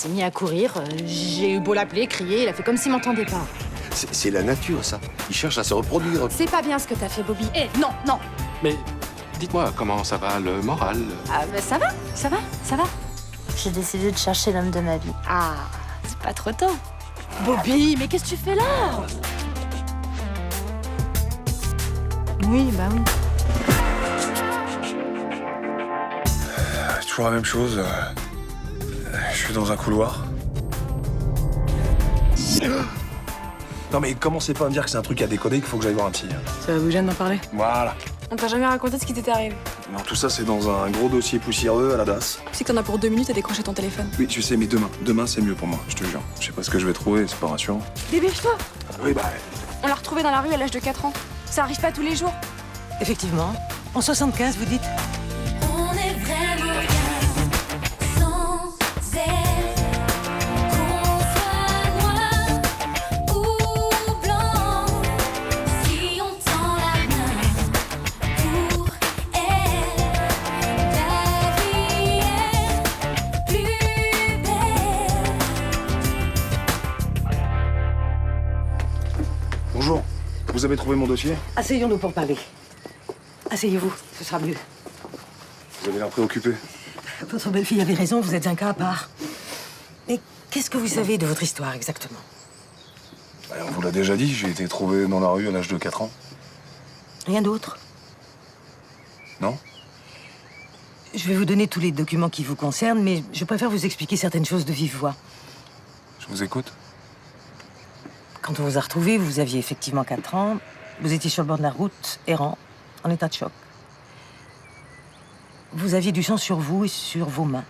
s'est mis à courir. J'ai eu beau l'appeler, crier, il a fait comme s'il m'entendait pas. C'est la nature, ça. Il cherche à se reproduire. C'est pas bien ce que t'as fait, Bobby. Eh, non, non. Mais dites-moi, comment ça va, le moral? Ah, mais ça va. J'ai décidé de chercher l'homme de ma vie. Ah, c'est pas trop tôt. Bobby, mais qu'est-ce que tu fais là? Oui, bah oui. Toujours la même chose. Je suis dans un couloir. Non mais commencez pas à me dire que c'est un truc à décoder, qu'il faut que j'aille voir un psy. Ça vous gêne d'en parler? Voilà. On t'a jamais raconté ce qui t'était arrivé? Non, tout ça c'est dans un gros dossier poussiéreux à la DAS. Tu sais que t'en as pour 2 minutes à décrocher ton téléphone. Oui, tu sais, mais demain c'est mieux pour moi, je te jure. Je sais pas ce que je vais trouver, c'est pas rassurant. Dépêche-toi! Oui, bah... On l'a retrouvé dans la rue à l'âge de 4 ans. Ça arrive pas tous les jours. Effectivement. En 75, vous dites? On est vraiment bien sans elle. Qu'on soit noir ou blanc, si on tend la main pour elle, la vie est plus belle. Bonjour, vous avez trouvé mon dossier? Asseyons-nous pour parler. Asseyez-vous, ce sera mieux. Vous avez l'air préoccupé. Votre belle-fille avait raison, vous êtes un cas à part. Mais qu'est-ce que vous savez de votre histoire, exactement? On vous l'a déjà dit, j'ai été trouvé dans la rue à l'âge de 4 ans. Rien d'autre? Non? Je vais vous donner tous les documents qui vous concernent, mais je préfère vous expliquer certaines choses de vive voix. Je vous écoute. Quand on vous a retrouvé, vous aviez effectivement 4 ans. Vous étiez sur le bord de la route, errant, en état de choc. Vous aviez du sang sur vous et sur vos mains.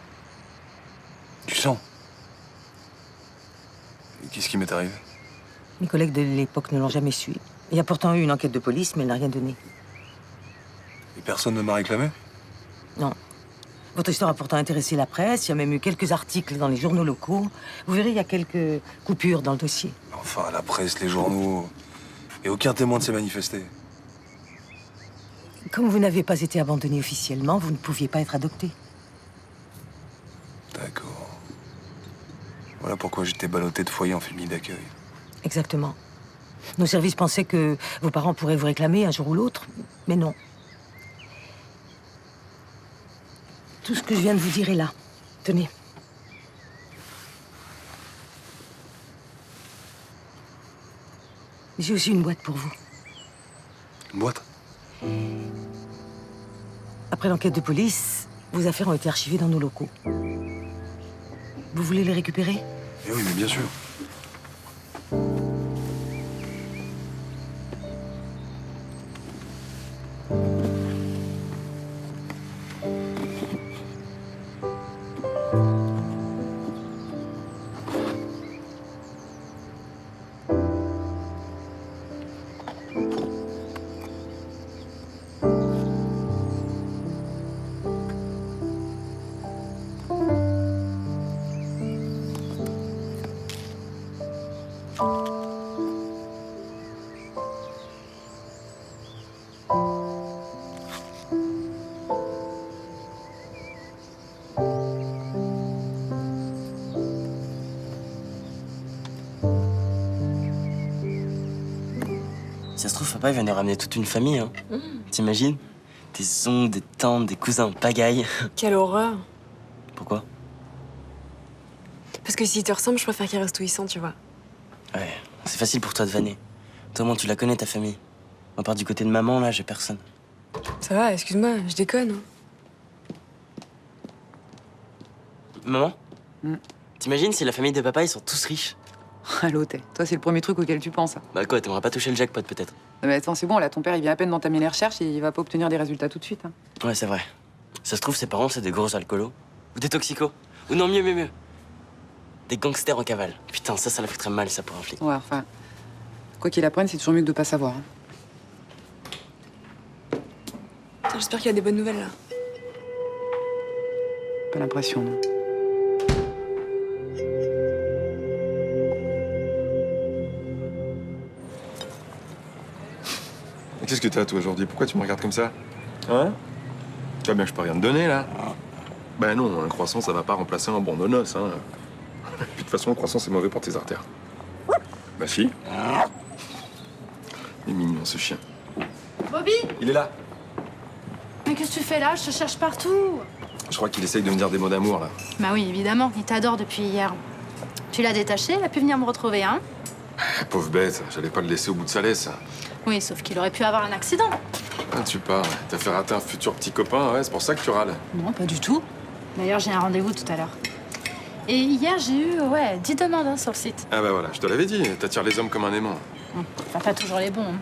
Du sang? Et qu'est-ce qui m'est arrivé? Mes collègues de l'époque ne l'ont jamais su. Il y a pourtant eu une enquête de police, mais elle n'a rien donné. Et personne ne m'a réclamé? Non. Votre histoire a pourtant intéressé la presse. Il y a même eu quelques articles dans les journaux locaux. Vous verrez, il y a quelques coupures dans le dossier. Enfin, la presse, les journaux... Et aucun témoin ne s'est manifesté. Comme vous n'avez pas été abandonné officiellement, vous ne pouviez pas être adopté. D'accord. Voilà pourquoi j'étais ballotté de foyer en famille d'accueil. Exactement. Nos services pensaient que vos parents pourraient vous réclamer un jour ou l'autre, mais non. Tout ce que je viens de vous dire est là. Tenez. J'ai aussi une boîte pour vous. Une boîte? Après l'enquête de police, vos affaires ont été archivées dans nos locaux. Vous voulez les récupérer? Eh oui, mais bien sûr. Si ça se trouve, papa, il va nous ramener toute une famille, hein. T'imagines? Des oncles, des tantes, des cousins en pagaille. Quelle horreur. Pourquoi? Parce que s'il te ressemble, je préfère qu'il reste où il sent, tu vois. Ouais, c'est facile pour toi de vanner. Toi, au moins, tu la connais, ta famille. À part du côté de maman, là, j'ai personne. Ça va, excuse-moi, je déconne. Maman? T'imagines si la famille de papa, ils sont tous riches? Allô, toi, c'est le premier truc auquel tu penses. Bah quoi, t'aimerais pas toucher le jackpot, peut-être? Non, mais attends, c'est bon, là, ton père, il vient à peine d'entamer les recherches et il va pas obtenir des résultats tout de suite. Hein. Ouais, c'est vrai. Ça se trouve, ses parents, c'est des gros alcoolos. Ou des toxicos. Ou non, mieux. Des gangsters en cavale. Putain, ça la foutrait mal, ça, pour un flic. Ouais, enfin, quoi qu'il apprenne, c'est toujours mieux que de pas savoir. Hein. Putain, j'espère qu'il y a des bonnes nouvelles, là. Pas l'impression, non. Qu'est-ce que t'as, toi, aujourd'hui? Pourquoi tu me regardes comme ça? Hein? Tu vois bien que je peux rien te donner, là? Ben non, un croissant, ça va pas remplacer un bon nonos, hein. toute façon, le croissant, c'est mauvais pour tes artères. Ma fille. Il est mignon, ce chien. Bobby, Il est là. mais qu'est-ce que tu fais là? Je te cherche partout. Je crois qu'il essaye de me dire des mots d'amour, là. Bah oui, évidemment, il t'adore depuis hier. Tu l'as détaché, il a pu venir me retrouver, hein? Pauvre bête, j'allais pas le laisser au bout de sa laisse. Oui, sauf qu'il aurait pu avoir un accident. Ah, tu parles. T'as fait rater un futur petit copain, ouais, c'est pour ça que tu râles. Non, pas du tout. D'ailleurs, j'ai un rendez-vous tout à l'heure. Et hier, j'ai eu, 10 demandes hein, sur le site. Ah bah voilà, je te l'avais dit, t'attires les hommes comme un aimant. Enfin, pas toujours les bons. Hein.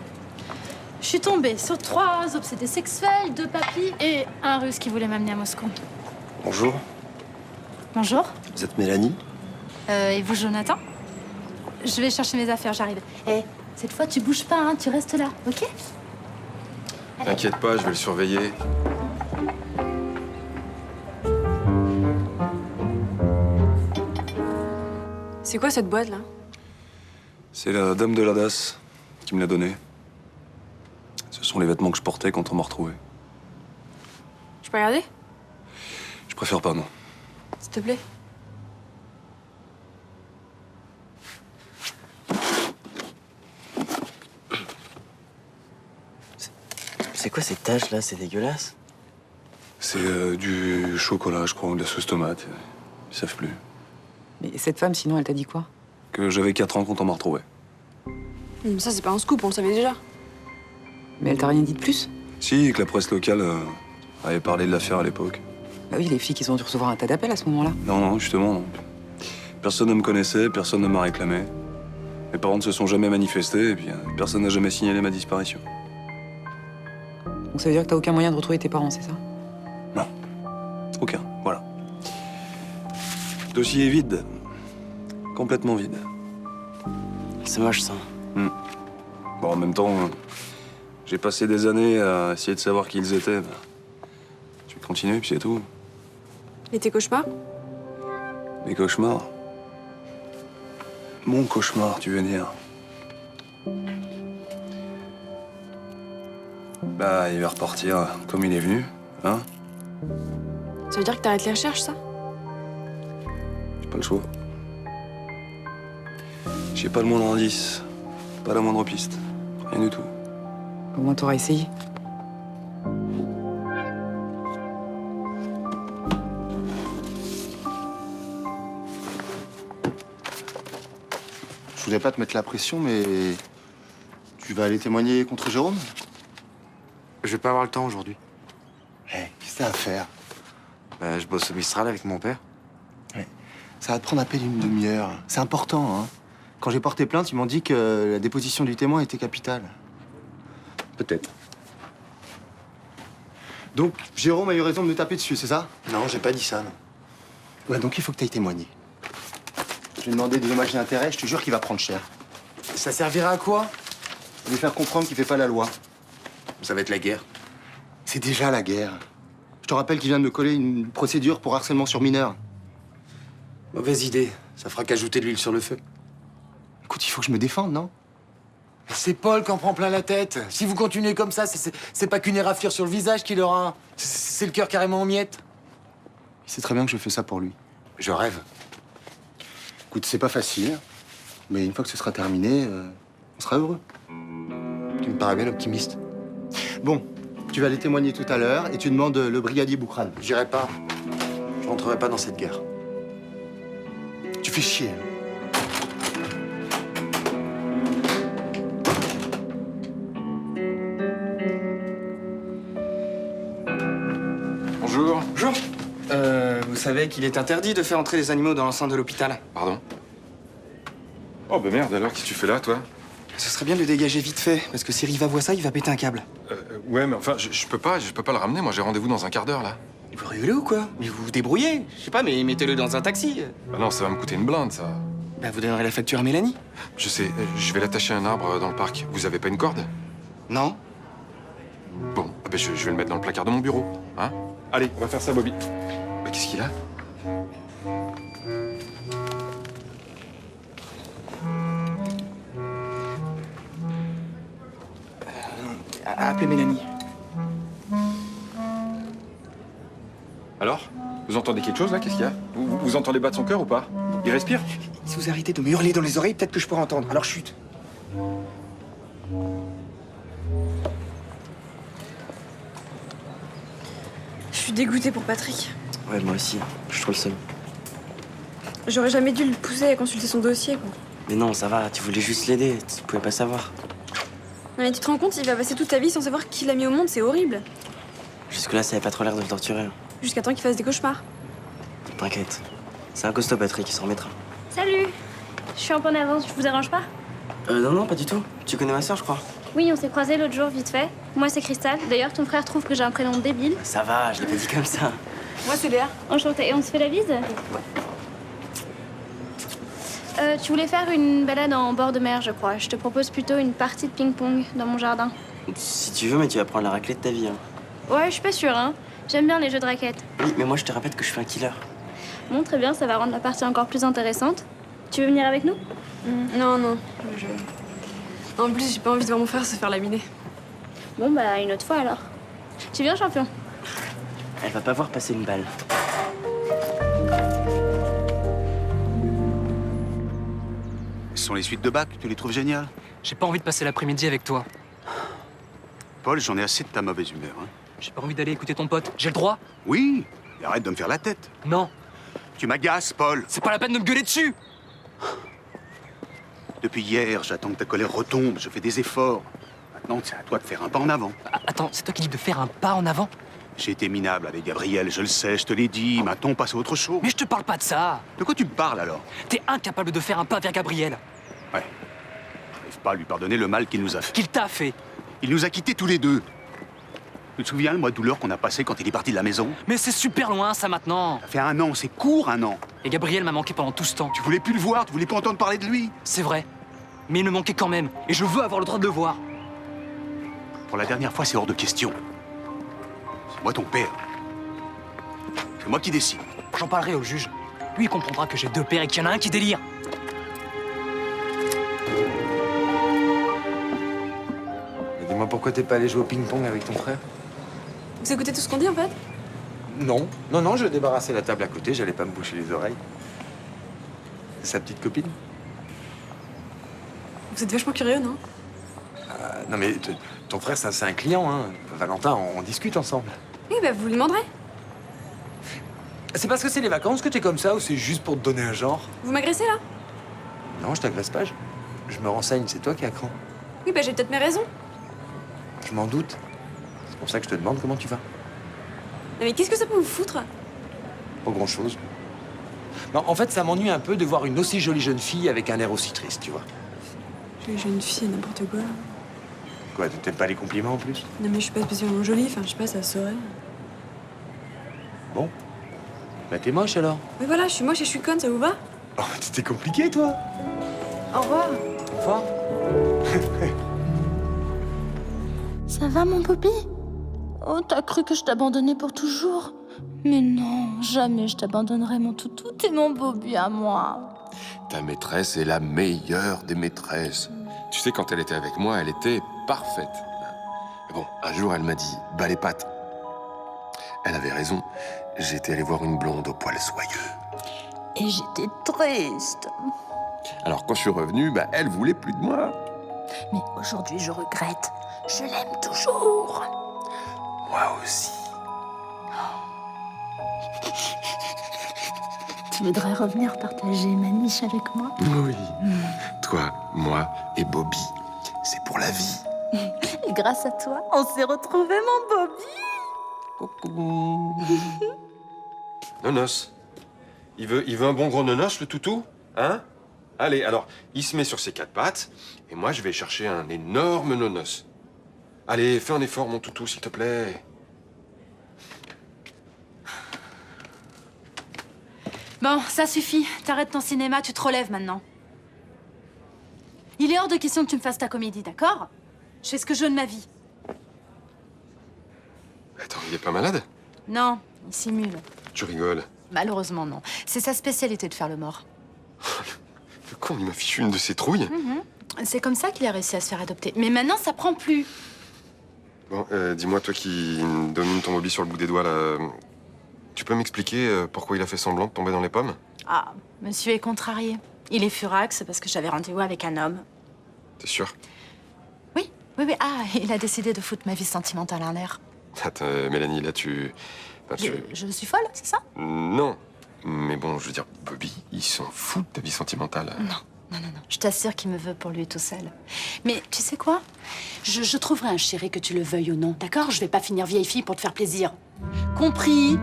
Je suis tombée sur 3 obsédés sexuels, 2 papis et un russe qui voulait m'amener à Moscou. Bonjour, Bonjour. vous êtes Mélanie? Et vous, Jonathan? Je vais chercher mes affaires, j'arrive. Et cette fois, tu bouges pas, hein, tu restes là, ok? T'inquiète pas, je vais le surveiller. C'est quoi cette boîte là? C'est la dame de la DAS qui me l'a donnée. Ce sont les vêtements que je portais quand on m'a retrouvé. Je peux regarder? Je préfère pas, non. S'il te plaît. C'est quoi ces taches là? C'est dégueulasse. C'est du chocolat, je crois, ou de la sauce tomate. Ils savent plus. Mais cette femme, sinon, elle t'a dit quoi? Que j'avais 4 ans quand on m'a retrouvé. Ça, c'est pas un scoop, on le savait déjà. Mais elle t'a rien dit de plus? Si, que la presse locale avait parlé de l'affaire à l'époque. Bah oui, les filles qui ont dû recevoir un tas d'appels à ce moment-là. Non, justement, non. Personne ne me connaissait, personne ne m'a réclamé. Mes parents ne se sont jamais manifestés, et puis personne n'a jamais signalé ma disparition. Donc ça veut dire que t'as aucun moyen de retrouver tes parents, c'est ça? Non. Aucun, voilà. Le dossier est vide. Complètement vide. C'est moche ça. Bon, en même temps, j'ai passé des années à essayer de savoir qui ils étaient. Je vais continuer, puis c'est tout. Et tes cauchemars? Mes cauchemars. Mon cauchemar, tu veux dire. Bah, il va repartir comme il est venu, hein? Ça veut dire que t'arrêtes les recherches, ça? J'ai pas le choix. J'ai pas le moindre indice, pas la moindre piste, rien du tout. Au moins, t'auras essayé. Je voudrais pas te mettre la pression, mais tu vas aller témoigner contre Jérôme? Je vais pas avoir le temps aujourd'hui. Qu'est-ce que t'as à faire? Je bosse au Mistral avec mon père. Ça va te prendre à peine une demi-heure. C'est important, hein. Quand j'ai porté plainte, ils m'ont dit que la déposition du témoin était capitale. Peut-être. Donc, Jérôme a eu raison de me taper dessus, c'est ça? Non, j'ai pas dit ça, non. Ouais, donc il faut que t'ailles témoigner. Je lui ai demandé des dommages et intérêts, je te jure qu'il va prendre cher. Ça servira à quoi? Lui faire comprendre qu'il fait pas la loi. Ça va être la guerre. C'est déjà la guerre. Je te rappelle qu'il vient de me coller une procédure pour harcèlement sur mineur. Mauvaise idée. Ça fera qu'ajouter de l'huile sur le feu. Écoute, il faut que je me défende, non? Mais c'est Paul qui en prend plein la tête. Si vous continuez comme ça, c'est pas qu'une éraflure sur le visage qu'il aura. C'est le cœur carrément en miettes. Il sait très bien que je fais ça pour lui. Je rêve. Écoute, c'est pas facile, mais une fois que ce sera terminé, on sera heureux. Tu me parais bien optimiste. Bon, tu vas aller témoigner tout à l'heure et tu demandes le brigadier Boukrane. J'irai pas. Je rentrerai pas dans cette guerre. Tu fais chier. Hein. Bonjour. Bonjour. Vous savez qu'il est interdit de faire entrer les animaux dans l'enceinte de l'hôpital. Pardon? Oh bah merde, alors qu'est-ce que tu fais là, toi? Ce serait bien de le dégager vite fait, parce que si Riva voit ça, il va péter un câble. Ouais, mais enfin, je peux pas le ramener, moi j'ai rendez-vous dans un quart d'heure, là. Vous rigolez ou quoi? Mais vous vous débrouillez. Je sais pas, mais mettez-le dans un taxi. Bah non, ça va me coûter une blinde, ça. Bah vous donnerez la facture à Mélanie. Je sais, je vais l'attacher à un arbre dans le parc. Vous avez pas une corde? Non. Bon, ah bah, je vais le mettre dans le placard de mon bureau, hein? Allez, on va faire ça, Bobby. Bah qu'est-ce qu'il a? Appelez Mélanie. Alors? Vous entendez quelque chose, là? Qu'est-ce qu'il y a? Vous entendez battre son cœur ou pas? Il respire? Si vous arrêtez de me hurler dans les oreilles, peut-être que je pourrai entendre. Alors chut. Je suis dégoûtée pour Patrick. Ouais, moi aussi. Je suis trop le seul. J'aurais jamais dû le pousser à consulter son dossier, quoi. Mais non, ça va, tu voulais juste l'aider. Tu pouvais pas savoir. Non, mais tu te rends compte, il va passer toute sa vie sans savoir qui l'a mis au monde, c'est horrible. Jusque-là, ça avait pas trop l'air de le torturer. Jusqu'à temps qu'il fasse des cauchemars. T'inquiète. C'est un costaud, Patrick, il s'en remettra. Salut. Je suis un peu en avance, je vous dérange pas? Non, pas du tout. Tu connais ma soeur, je crois. Oui, on s'est croisés l'autre jour, vite fait. Moi, c'est Cristal. D'ailleurs, ton frère trouve que j'ai un prénom débile. Ça va, je l'ai pas dit comme ça. Moi, c'est Léa. Enchantée. Et on se fait la bise? Tu voulais faire une balade en bord de mer, je crois. Je te propose plutôt une partie de ping-pong dans mon jardin. Si tu veux, mais tu vas prendre la raclée de ta vie. Hein. Ouais, je suis pas sûre, hein. J'aime bien les jeux de raquettes. Oui, mais moi, je te répète que je suis un killer. Bon, très bien, ça va rendre la partie encore plus intéressante. Tu veux venir avec nous? Non. En plus, j'ai pas envie de voir mon frère se faire laminer. Bon, bah, une autre fois alors. Tu viens, champion? Elle va pas voir passer une balle. Ce sont les suites de bac, tu les trouves géniales? J'ai pas envie de passer l'après-midi avec toi. Paul, j'en ai assez de ta mauvaise humeur. Hein. J'ai pas envie d'aller écouter ton pote. J'ai le droit? Oui, et arrête de me faire la tête. Non. Tu m'agaces, Paul. C'est pas la peine de me gueuler dessus. Depuis hier, j'attends que ta colère retombe, je fais des efforts. Maintenant, c'est à toi de faire un pas en avant. Attends, c'est toi qui dis de faire un pas en avant? J'ai été minable avec Gabriel, je le sais, je te l'ai dit. Maintenant, on passe à autre chose. Mais je te parle pas de ça. De quoi tu me parles, alors? T'es incapable de faire un pas vers Gabriel. Ouais. J'arrive pas à lui pardonner le mal qu'il nous a fait. Qu'il t'a fait? Il nous a quittés tous les deux. Tu te souviens le mois de douleur qu'on a passé quand il est parti de la maison? Mais c'est super loin, ça, maintenant. Ça fait 1 an, c'est court, 1 an. Et Gabriel m'a manqué pendant tout ce temps. Tu voulais plus le voir, tu voulais pas entendre parler de lui. C'est vrai. Mais il me manquait quand même. Et je veux avoir le droit de le voir. Pour la dernière fois, c'est hors de question. C'est moi ton père. C'est moi qui décide. J'en parlerai au juge. Lui, il comprendra que j'ai 2 pères et qu'il y en a un qui délire. Dis-moi pourquoi t'es pas allé jouer au ping-pong avec ton frère? Vous écoutez tout ce qu'on dit, en fait? Non, je débarrassais la table à côté, j'allais pas me boucher les oreilles. C'est sa petite copine? Vous êtes vachement curieux, non? Non mais ton frère, c'est un client, hein. Valentin, on discute ensemble. Oui, bah vous lui demanderez. C'est parce que c'est les vacances que t'es comme ça ou c'est juste pour te donner un genre? Vous m'agressez, là? Non, je t'agresse pas, je me renseigne, c'est toi qui as cran. Oui, bah j'ai peut-être mes raisons. Je m'en doute. C'est pour ça que je te demande comment tu vas. Non, mais qu'est-ce que ça peut vous foutre? Pas grand-chose. Non, en fait, ça m'ennuie un peu de voir une aussi jolie jeune fille avec un air aussi triste, tu vois. Jolie jeune fille, n'importe quoi. Quoi, tu t'aimes pas les compliments en plus? Non, mais je suis pas spécialement jolie, enfin, je sais pas, ça se saurait. Bon. Bah t'es moche alors. Mais voilà, je suis moche et je suis conne, ça vous va? Oh, c'était compliqué, toi. Au revoir. Au revoir. Ça va, mon Bobby? Oh, t'as cru que je t'abandonnais pour toujours? Mais non, jamais je t'abandonnerai, mon toutou. T'es mon Bobby à moi. Ta maîtresse est la meilleure des maîtresses. Tu sais, quand elle était avec moi, elle était parfaite. Mais bon, un jour, elle m'a dit « bas les pattes ». Elle avait raison. J'étais allé voir une blonde au poil soyeux. Et j'étais triste. Alors, quand je suis revenu, elle voulait plus de moi. Mais aujourd'hui, je regrette. Je l'aime toujours. Moi aussi. Tu voudrais revenir partager ma niche avec moi? Oui. Toi, moi et Bobby, c'est pour la vie. Et grâce à toi, on s'est retrouvés, mon Bobby. Coucou. Nonos. Il veut un bon gros nonos, le toutou? Hein? Allez, alors, il se met sur ses 4 pattes, et moi, je vais chercher un énorme nonos. Allez, fais un effort, mon toutou, s'il te plaît. Bon, ça suffit. T'arrêtes ton cinéma, tu te relèves maintenant. Il est hors de question que tu me fasses ta comédie, d'accord? Je fais ce que je veux de ma vie. Attends, il est pas malade? Non, il simule. Tu rigoles. Malheureusement, non. C'est sa spécialité de faire le mort. Le con, il m'a fichu une de ses trouilles. C'est comme ça qu'il a réussi à se faire adopter. Mais maintenant, ça prend plus. Bon, dis-moi, toi qui domines ton Bobby sur le bout des doigts, là... Tu peux m'expliquer pourquoi il a fait semblant de tomber dans les pommes? Ah, monsieur est contrarié. Il est furax parce que j'avais rendez-vous avec un homme. T'es sûr? Oui. Ah, il a décidé de foutre ma vie sentimentale en l'air. Attends, Mélanie, là, Je suis folle, c'est ça? Non. Mais bon, je veux dire, Bobby, il s'en fout de ta vie sentimentale. Non. Je t'assure qu'il me veut pour lui tout seul. Mais tu sais quoi? Je trouverai un chéri, que tu le veuilles ou non, d'accord? Je vais pas finir vieille fille pour te faire plaisir. Compris?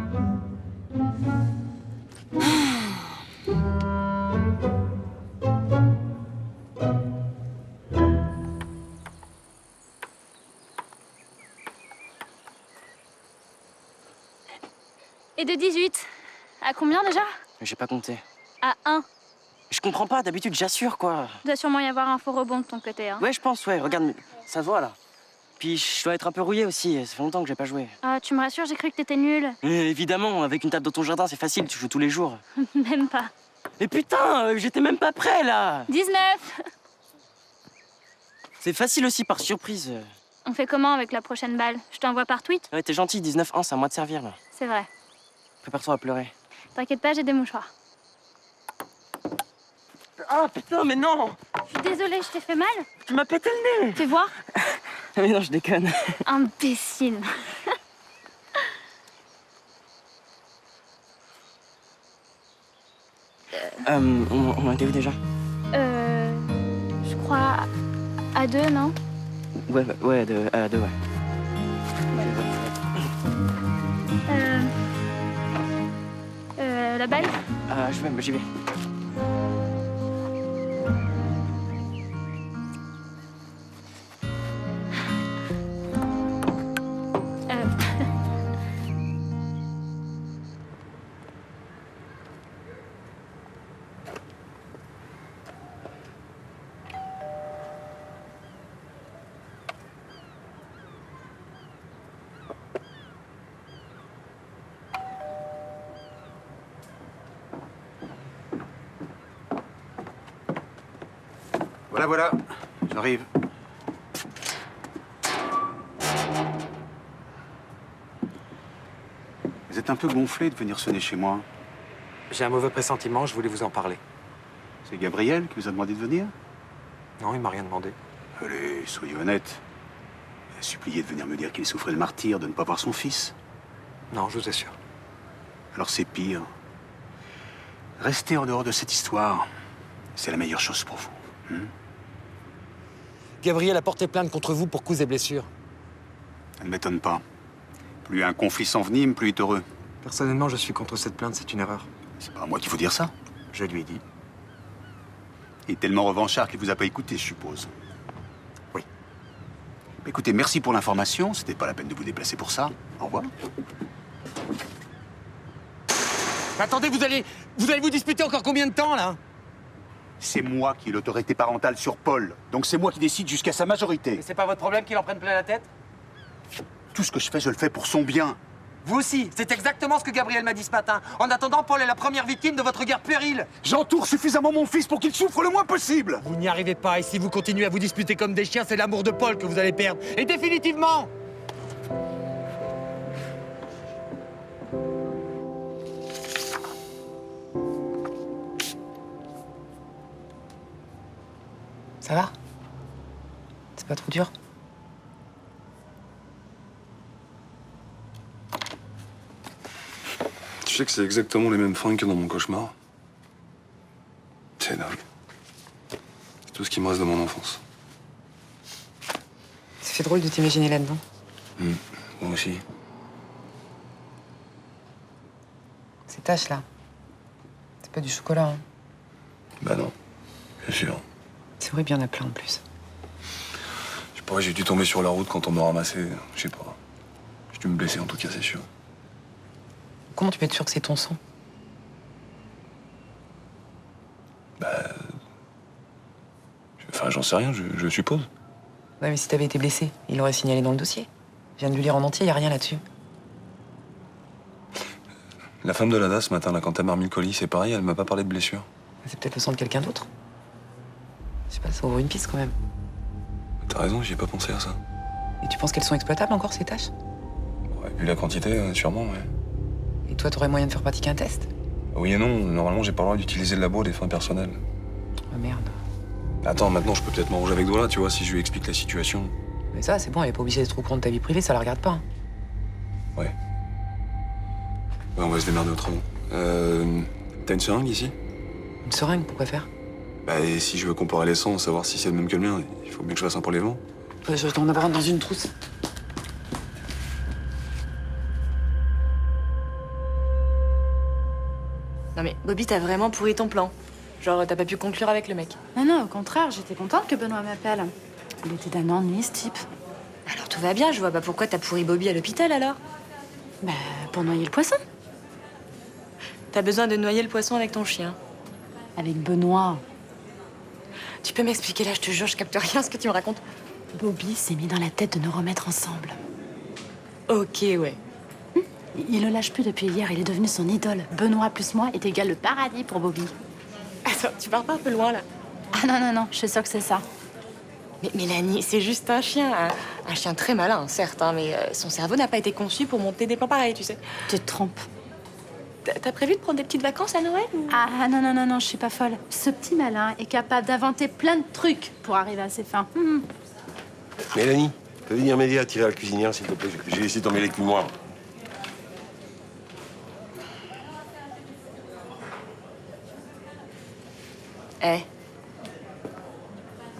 Et de 18. À combien déjà? J'ai pas compté. À 1. Je comprends pas, d'habitude j'assure quoi. Il doit sûrement y avoir un faux rebond de ton côté. Hein. Ouais, je pense, ouais, regarde, ça se voit là. Puis je dois être un peu rouillé aussi, ça fait longtemps que j'ai pas joué. Ah, tu me rassures, j'ai cru que t'étais nul. Évidemment, avec une table dans ton jardin, c'est facile, tu joues tous les jours. Même pas. Mais putain, j'étais même pas prêt là. 19. C'est facile aussi par surprise. On fait comment avec la prochaine balle? Je t'envoie par tweet? Ouais, t'es gentil, 19-1, c'est à moi de servir là. C'est vrai. Prépare-toi à pleurer. T'inquiète pas, j'ai des mouchoirs. Ah putain, mais non! Je suis désolée, je t'ai fait mal? Tu m'as pété le nez! Fais voir. Mais non, je déconne. Imbécile. On était où déjà? Je crois à 2, non? Ouais, à deux, ouais. La balle? J'y vais. Voilà, j'arrive. Vous êtes un peu gonflé de venir sonner chez moi. J'ai un mauvais pressentiment, je voulais vous en parler. C'est Gabriel qui vous a demandé de venir? Non, il m'a rien demandé. Allez, soyez honnête. Il a supplié de venir me dire qu'il souffrait le martyre de ne pas voir son fils. Non, je vous assure. Alors c'est pire. Restez en dehors de cette histoire. C'est la meilleure chose pour vous. Gabriel a porté plainte contre vous pour coups et blessures. Ça ne m'étonne pas. Plus un conflit s'envenime, plus il est heureux. Personnellement, je suis contre cette plainte, c'est une erreur. C'est pas à moi qu'il faut dire ça. Je lui ai dit. Il est tellement revanchard qu'il vous a pas écouté, je suppose. Oui. Écoutez, merci pour l'information. C'était pas la peine de vous déplacer pour ça. Au revoir. Attendez, vous allez vous disputer encore combien de temps, là? C'est moi qui ai l'autorité parentale sur Paul. Donc c'est moi qui décide jusqu'à sa majorité. Mais c'est pas votre problème qu'il en prenne plein la tête? Tout ce que je fais, je le fais pour son bien. Vous aussi, c'est exactement ce que Gabriel m'a dit ce matin. En attendant, Paul est la première victime de votre guerre puérile. J'entoure suffisamment mon fils pour qu'il souffre le moins possible. Vous n'y arrivez pas, et si vous continuez à vous disputer comme des chiens, c'est l'amour de Paul que vous allez perdre. Et définitivement! Ça va? C'est pas trop dur? Tu sais que c'est exactement les mêmes fringues que dans mon cauchemar. C'est dingue. C'est tout ce qui me reste de mon enfance. Ça fait drôle de t'imaginer là-dedans. Moi aussi. Ces taches-là, c'est pas du chocolat, hein? Bah non, bien sûr. C'est vrai, bien y en a plein en plus. Je sais pas, j'ai dû tomber sur la route quand on m'a ramassé. Je sais pas. J'ai dû me blesser en tout cas, c'est sûr. Comment tu peux être sûr que c'est ton sang? Enfin, j'en sais rien, je suppose. Ouais, mais si t'avais été blessé, il l'aurait signalé dans le dossier. Je viens de lui lire en entier, y a rien là-dessus. La femme de l'ADA ce matin, là, quand elle m'a remis le colis, c'est pareil, elle m'a pas parlé de blessure. C'est peut-être le sang de quelqu'un d'autre. Je sais pas, ça ouvre une piste quand même. T'as raison, j'y ai pas pensé à ça. Et tu penses qu'elles sont exploitables encore, ces tâches? Ouais, vu la quantité, sûrement, ouais. Et toi, t'aurais moyen de faire pratiquer un test? Oui et non, normalement, j'ai pas le droit d'utiliser le labo à des fins personnelles. Ah merde. Attends, maintenant, je peux peut-être m'arranger avec Douala, tu vois, si je lui explique la situation. Mais ça, c'est bon, elle est pas obligée d'être au courant de ta vie privée, ça la regarde pas. Ouais. Ouais, on va se démerder autrement. T'as une seringue ici? Une seringue, pourquoi faire? Bah, et si je veux comparer les sangs, savoir si c'est le même que le mien, il faut bien que je fasse un prélèvement. Je vais t'en avoir un dans une trousse. Non mais, Bobby, t'as vraiment pourri ton plan. Genre, t'as pas pu conclure avec le mec. Non, non, au contraire, j'étais contente que Benoît m'appelle. Il était d'un ennui, ce type. Alors tout va bien, je vois pas pourquoi t'as pourri Bobby à l'hôpital alors. Bah, pour noyer le poisson. T'as besoin de noyer le poisson avec ton chien. Avec Benoît. Tu peux m'expliquer là, je te jure, je capte rien à ce que tu me racontes. Bobby s'est mis dans la tête de nous remettre ensemble. Ok, ouais. Il le lâche plus depuis hier, il est devenu son idole. Benoît plus moi est égal le paradis pour Bobby. Attends, tu pars pas un peu loin là? Ah non, non, non, je suis sûre que c'est ça. Mais Mélanie, c'est juste un chien. Un chien très malin, certes, hein, mais son cerveau n'a pas été conçu pour monter des plans pareils, tu sais. Tu te trompes. T'as prévu de prendre des petites vacances à Noël ou... Ah non, non, non, non, je suis pas folle. Ce petit malin est capable d'inventer plein de trucs pour arriver à ses fins. Mélanie, peux venir m'aider à tirer à la cuisinière, s'il te plaît? J'ai laissé tomber les cumoirs. Eh.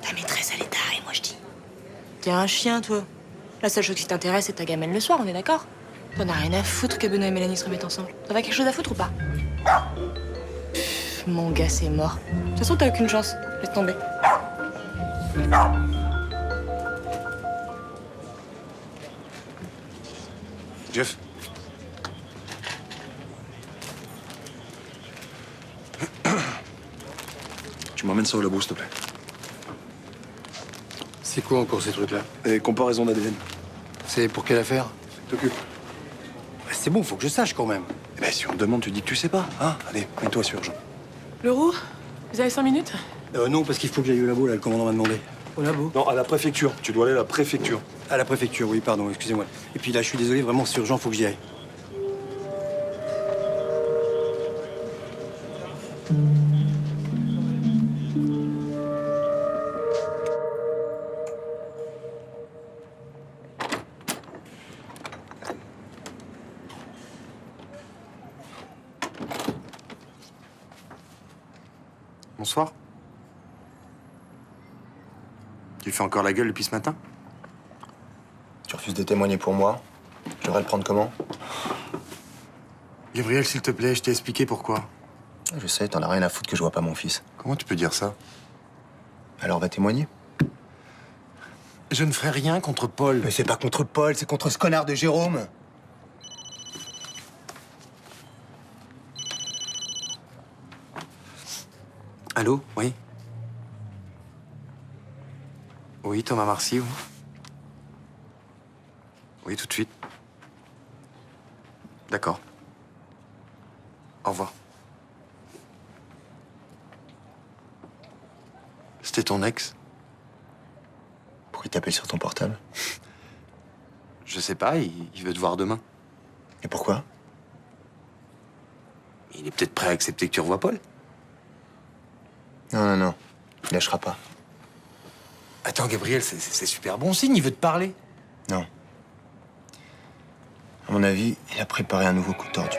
Ta maîtresse, elle est tarée, moi je dis. T'es un chien, toi. La seule chose qui t'intéresse, c'est ta gamelle le soir, on est d'accord? T'en as rien à foutre que Benoît et Mélanie se remettent ensemble. T'en as quelque chose à foutre ou pas? Pff, mon gars, c'est mort. De toute façon, t'as aucune chance. Laisse tomber. Jeff. Tu m'emmènes ça au labo, s'il te plaît. C'est quoi encore ces trucs-là? Et comparaison d'ADN. C'est pour quelle affaire? T'occupe. C'est bon, faut que je sache quand même. Eh ben, si on te demande, tu dis que tu sais pas, hein? Allez, mets-toi sur urgent. Leroux, vous avez 5 minutes? Non, parce qu'il faut que j'aille au labo, là, le commandant m'a demandé. Au labo? Non, à la préfecture. Tu dois aller à la préfecture. À la préfecture, oui, pardon, excusez-moi. Et puis là, je suis désolé, vraiment, c'est urgent, faut que j'y aille. Bonsoir. Tu fais encore la gueule depuis ce matin? Tu refuses de témoigner pour moi? Je devrais le prendre comment? Gabriel, s'il te plaît, je t'ai expliqué pourquoi. Je sais, t'en as rien à foutre que je vois pas mon fils. Comment tu peux dire ça? Alors va témoigner. Je ne ferai rien contre Paul. Mais c'est pas contre Paul, c'est contre ce connard de Jérôme. Allô? Oui? Oui, Thomas Marcy, oui. Oui, tout de suite. D'accord. Au revoir. C'était ton ex? Pourquoi il t'appelle sur ton portable? Je sais pas, il veut te voir demain. Et pourquoi? Il est peut-être prêt à accepter que tu revoies Paul. Non, non, non. Il lâchera pas. Attends, Gabriel, c'est super bon signe, il veut te parler. Non. À mon avis, il a préparé un nouveau coup tordu.